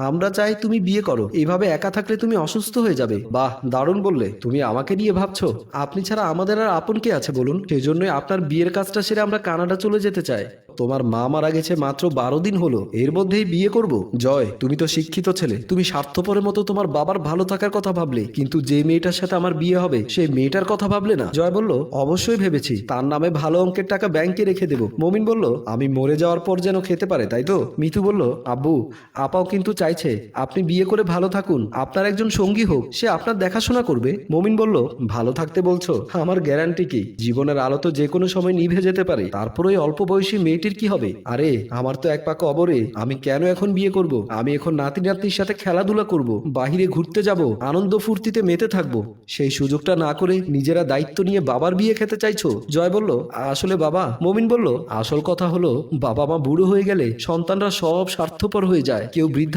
আমরা চাই তুমি বিয়ে করো, এইভাবে একা থাকলে তুমি অসুস্থ হয়ে যাবে। বাহ, দারুণ বললে। তুমি আমাকে নিয়ে ভাবছো? আপনি ছাড়া আমাদের আর আপন কে আছে বলুন? সেজন্যই আপনার বিয়ের কাজটা সেরে আমরা কানাডা চলে যেতে চাই। তোমার মা মারা গেছে মাত্র 12 দিন হলো, এর মধ্যেই বিয়ে করব? জয়, তুমি তো শিক্ষিত ছেলে, তুমি স্বার্থপরের মতো তোমার বাবার ভালো থাকার কথা ভাবলে, কিন্তু যে মেয়েটার সাথে আমার বিয়ে হবে সেই মেয়েটার কথা ভাবলে না। জয় বলল, অবশ্যই ভেবেছি, তার নামে ভালো অঙ্কের টাকা ব্যাংকে রেখে দেব। মমিন বলল, আমি মরে যাওয়ার পর যেন খেতে পারে, তাই তো? মিতু বলল, আব্বু, আপাও কিন্তু চাইছে আপনি বিয়ে করে ভালো থাকুন, আপনার একজন সঙ্গী হোক, সে আপনার দেখাশোনা করবে। মমিন বলল, ভালো থাকতে বলছো? আমার গ্যারান্টি কি? জীবনের আলো তো যে কোনো সময় নিভে যেতে পারে, তারপর ওই অল্প বয়সী মেয়েটির কি হবে? আরে আমার তো এক পা কবরে, আমি কেন এখন বিয়ে করব? আমি এখন নাতি নাতনির সাথে খেলাধুলা করব, বাহিরে ঘুরতে যাব, আনন্দ ফুর্তিতে মেতে থাকবো। সেই সুযোগটা না করে নিজেরা দায়িত্ব নিয়ে বাবার বিয়ে খেতে চাইছো? জয় বলল, আসলে বাবা। মমিন বলল, আসল কথা হলো, বাবা মা বুড়ো হয়ে গেলে সন্তানরা সব স্বার্থপর হয়ে যায়, কেউ বৃদ্ধা